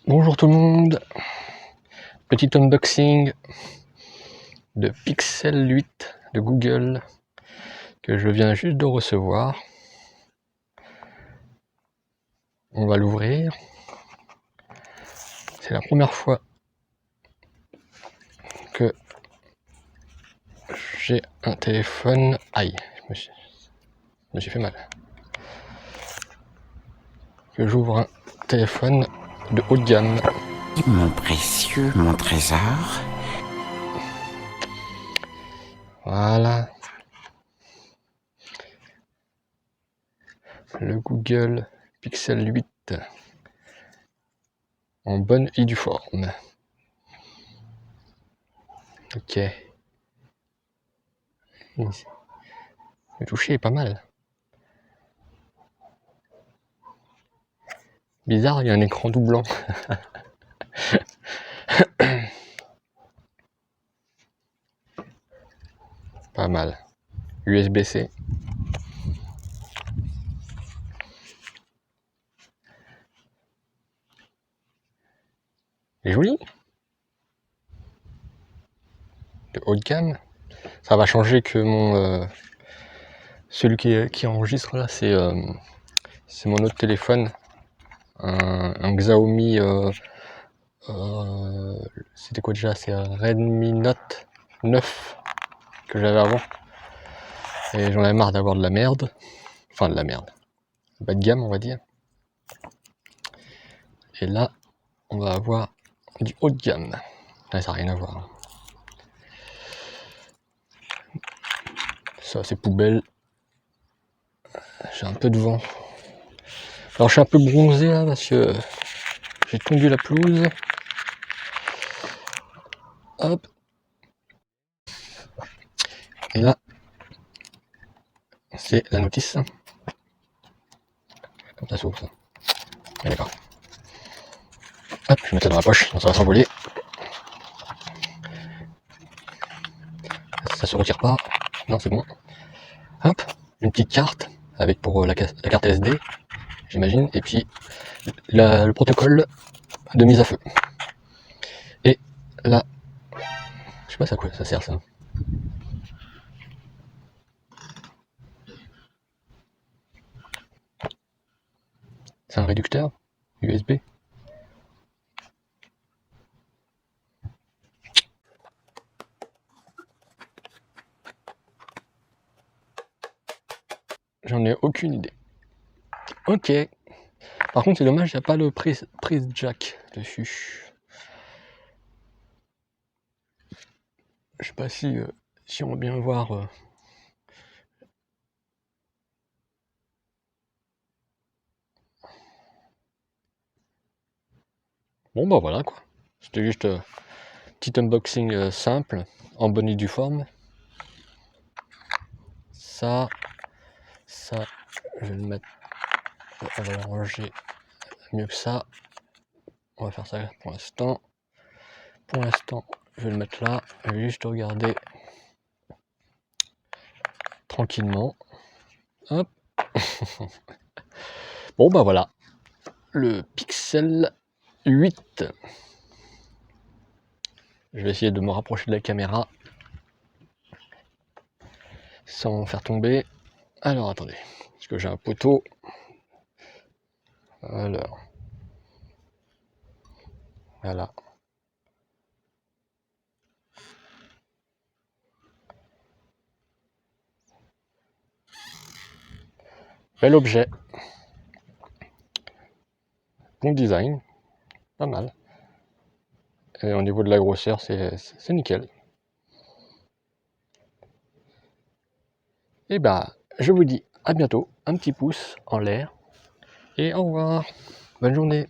Bonjour tout le monde, petit unboxing de Pixel 8 de Google que je viens juste de recevoir. On va l'ouvrir. C'est la première fois que j'ai un téléphone. Aïe, je me suis fait mal. Que j'ouvre un téléphone de haut de gamme. Mon précieux, mon trésor. Voilà. Le Google Pixel 8 en bonne et due forme. Ok. Le toucher est pas mal. Bizarre, il y a un écran doublant. Pas mal. USB-C. Il est joli. De haut de gamme. Ça va changer que mon celui qui enregistre là, c'est mon autre téléphone, un Xiaomi. C'était quoi déjà? C'est un Redmi Note 9 que j'avais avant. Et j'en avais marre d'avoir de la merde. Enfin de la merde. Bas de gamme on va dire. Et là, on va avoir du haut de gamme. Là, ça n'a rien à voir. Ça c'est poubelle. J'ai un peu de vent. Alors je suis un peu bronzé là parce que j'ai tondu la pelouse. Hop. Et là, c'est la notice. Comme ça s'ouvre ça. Ah, d'accord. Hop, je vais mettre ça dans la poche, ça va s'envoler. Ça se retire pas. Non, c'est bon. Hop, une petite carte avec pour la carte SD, j'imagine, et puis le protocole de mise à feu. Et là, je sais pas à quoi ça sert ça. C'est un réducteur USB. J'en ai aucune idée. Ok. Par contre, c'est dommage, il n'y a pas le prise jack dessus. Je sais pas si on va bien voir. Bon bah voilà quoi. C'était juste petit unboxing simple, en bonne et due forme. Ça, je vais le mettre. On va le ranger mieux que ça. On va faire ça pour l'instant. Pour l'instant, je vais le mettre là. Je vais juste regarder tranquillement. Hop. Bon bah voilà. Le Pixel 8. Je vais essayer de me rapprocher de la caméra sans faire tomber. Alors attendez, parce que j'ai un poteau. Alors. Voilà. Bel objet. Bon design. Pas mal. Et au niveau de la grosseur, c'est nickel. Et bah, je vous dis à bientôt. Un petit pouce en l'air. Et au revoir. Bonne journée.